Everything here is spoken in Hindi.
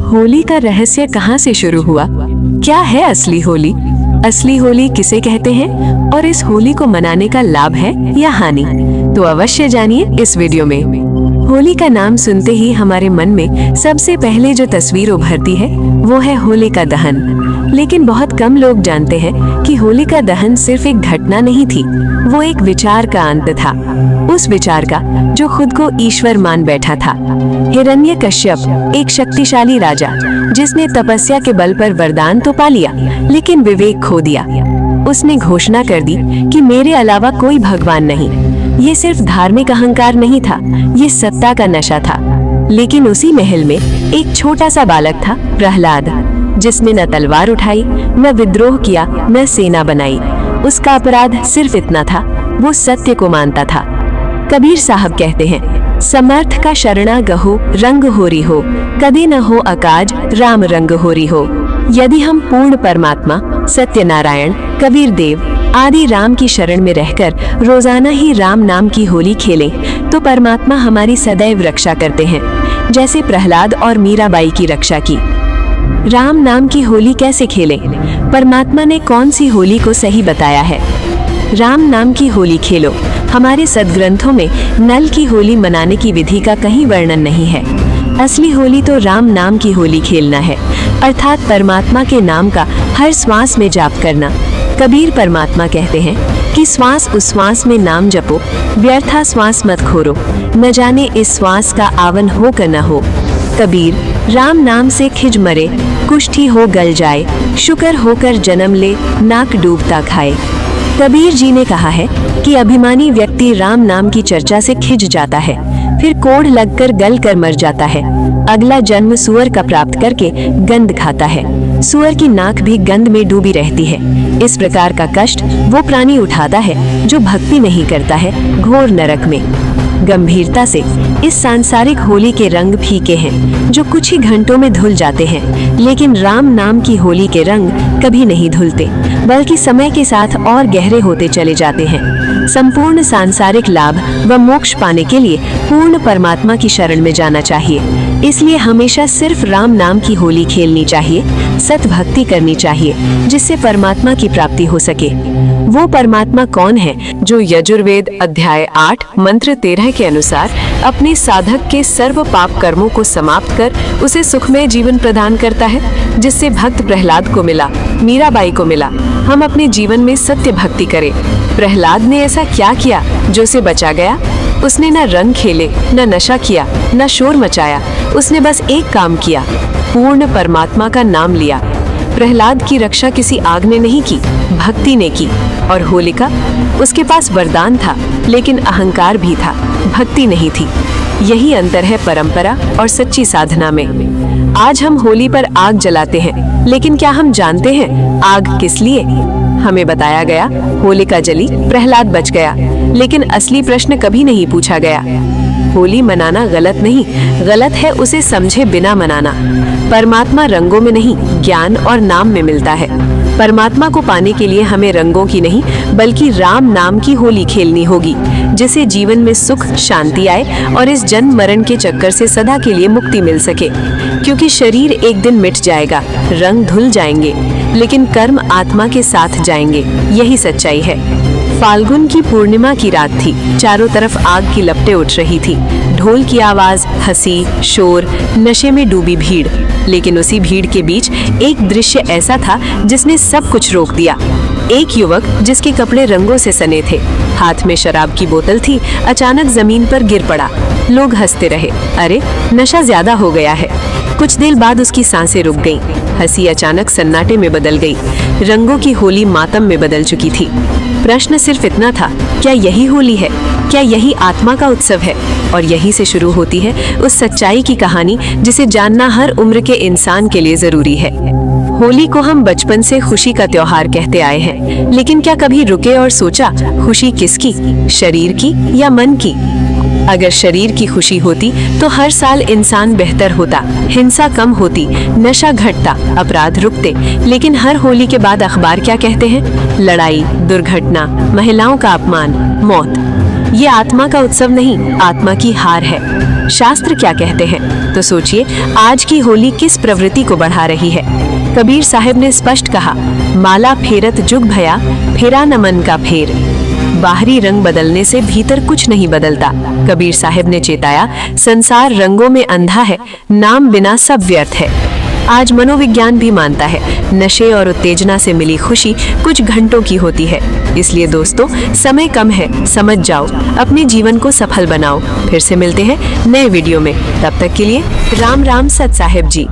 होली का रहस्य कहाँ से शुरू हुआ? क्या है असली होली? असली होली किसे कहते हैं और इस होली को मनाने का लाभ है या हानि? तो अवश्य जानिए इस वीडियो में। होली का नाम सुनते ही हमारे मन में सबसे पहले जो तस्वीर उभरती है वो है होलिका दहन। लेकिन बहुत कम लोग जानते हैं कि होलिका दहन सिर्फ एक घटना नहीं थी, वो एक विचार का अंत था। उस विचार का जो खुद को ईश्वर मान बैठा था। हिरण्यकश्यप एक शक्तिशाली राजा जिसने तपस्या के बल पर वरदान तो पा लिया लेकिन विवेक खो दिया। उसने घोषणा कर दी कि मेरे अलावा कोई भगवान नहीं। ये सिर्फ धार्मिक अहंकार नहीं था, ये सत्ता का नशा था। लेकिन उसी महल में एक छोटा सा बालक था, प्रहलाद, जिसने न तलवार उठाई, न विद्रोह किया, न सेना बनाई। उसका अपराध सिर्फ इतना था, वो सत्य को मानता था। कबीर साहब कहते हैं, समर्थ का शरणा गहो रंग होरी हो, कदे न हो अकाज राम रंग होरी हो। यदि हम पूर्ण परमात्मा सत्यनारायण, कबीर देव आदि राम की शरण में रहकर रोजाना ही राम नाम की होली खेलें तो परमात्मा हमारी सदैव रक्षा करते हैं, जैसे प्रहलाद और मीराबाई की रक्षा की। राम नाम की होली कैसे खेलें? परमात्मा ने कौन सी होली को सही बताया है? राम नाम की होली खेलो। हमारे सदग्रंथों में नल की होली मनाने की विधि का कहीं वर्णन नहीं है। असली होली तो राम नाम की होली खेलना है, अर्थात परमात्मा के नाम का हर श्वास में जाप करना। कबीर परमात्मा कहते हैं कि श्वास उश्वास में नाम जपो, व्यर्था श्वास मत खोरो, न जाने इस श्वास का आवन हो कर न हो। कबीर राम नाम से खिज मरे, कुष्ठी हो गल जाए, शुकर होकर जन्म ले, नाक डूबता खाए। कबीर जी ने कहा है कि अभिमानी व्यक्ति राम नाम की चर्चा से खिज जाता है, फिर कोढ़ लगकर गल कर मर जाता है। अगला जन्म सुअर का प्राप्त करके गंध खाता है। सुअर की नाक भी गंध में डूबी रहती है। इस प्रकार का कष्ट वो प्राणी उठाता है जो भक्ति नहीं करता है घोर नरक में। गंभीरता से इस सांसारिक होली के रंग फीके हैं जो कुछ ही घंटों में धुल जाते हैं, लेकिन राम नाम की होली के रंग कभी नहीं धुलते, बल्कि समय के साथ और गहरे होते चले जाते हैं। संपूर्ण सांसारिक लाभ व मोक्ष पाने के लिए पूर्ण परमात्मा की शरण में जाना चाहिए। इसलिए हमेशा सिर्फ राम नाम की होली खेलनी चाहिए, सत भक्ति करनी चाहिए, जिससे परमात्मा की प्राप्ति हो सके। वो परमात्मा कौन है जो यजुर्वेद अध्याय 8 मंत्र 13 के अनुसार अपने साधक के सर्व पाप कर्मों को समाप्त कर उसे सुखमय जीवन प्रदान करता है, जिससे भक्त प्रहलाद को मिला, मीराबाई को मिला। हम अपने जीवन में सत्य भक्ति करें। प्रहलाद ने ऐसा क्या किया जो उसे बचा गया? उसने न रंग खेले, न नशा किया, न शोर मचाया। उसने बस एक काम किया, पूर्ण परमात्मा का नाम लिया। प्रहलाद की रक्षा किसी आग ने नहीं की, भक्ति ने की। और होलिका, उसके पास वरदान था लेकिन अहंकार भी था, भक्ति नहीं थी। यही अंतर है परंपरा और सच्ची साधना में। आज हम होली पर आग जलाते हैं, लेकिन क्या हम जानते हैं आग किस लिए? हमें बताया गया होलिका जली, प्रहलाद बच गया, लेकिन असली प्रश्न कभी नहीं पूछा गया। होली मनाना गलत नहीं, गलत है उसे समझे बिना मनाना। परमात्मा रंगों में नहीं, ज्ञान और नाम में मिलता है। परमात्मा को पाने के लिए हमें रंगों की नहीं बल्कि राम नाम की होली खेलनी होगी, जिससे जीवन में सुख शांति आए और इस जन्म मरण के चक्कर से सदा के लिए मुक्ति मिल सके। क्योंकि शरीर एक दिन मिट जाएगा, रंग धुल जाएंगे, लेकिन कर्म आत्मा के साथ जाएंगे। यही सच्चाई है। फाल्गुन की पूर्णिमा की रात थी, चारों तरफ आग की लपटें उठ रही थी। ढोल की आवाज, हंसी, शोर, नशे में डूबी भीड़। लेकिन उसी भीड़ के बीच एक दृश्य ऐसा था जिसने सब कुछ रोक दिया। एक युवक जिसके कपड़े रंगों से सने थे, हाथ में शराब की बोतल थी, अचानक जमीन पर गिर पड़ा। लोग हंसते रहे, अरे नशा ज्यादा हो गया है। कुछ देर बाद उसकी सांसें रुक गईं, हंसी अचानक सन्नाटे में बदल गई। रंगों की होली मातम में बदल चुकी थी। प्रश्न सिर्फ इतना था, क्या यही होली है? क्या यही आत्मा का उत्सव है? और यहीं से शुरू होती है उस सच्चाई की कहानी जिसे जानना हर उम्र के इंसान के लिए जरूरी है। होली को हम बचपन से खुशी का त्योहार कहते आए हैं, लेकिन क्या कभी रुके और सोचा खुशी किसकी, शरीर की या मन की? अगर शरीर की खुशी होती तो हर साल इंसान बेहतर होता, हिंसा कम होती, नशा घटता, अपराध रुकते। लेकिन हर होली के बाद अखबार क्या कहते हैं? लड़ाई, दुर्घटना, महिलाओं का अपमान, मौत। ये आत्मा का उत्सव नहीं, आत्मा की हार है। शास्त्र क्या कहते हैं, तो सोचिए आज की होली किस प्रवृत्ति को बढ़ा रही है। कबीर साहब ने स्पष्ट कहा, माला फेरत जुग भया, फेरा न मन का फेर। बाहरी रंग बदलने से भीतर कुछ नहीं बदलता। कबीर साहब ने चेताया, संसार रंगों में अंधा है, नाम बिना सब व्यर्थ है। आज मनोविज्ञान भी मानता है, नशे और उत्तेजना से मिली खुशी कुछ घंटों की होती है। इसलिए दोस्तों, समय कम है, समझ जाओ, अपने जीवन को सफल बनाओ। फिर से मिलते हैं नए वीडियो में, तब तक के लिए राम राम सत साहेब जी।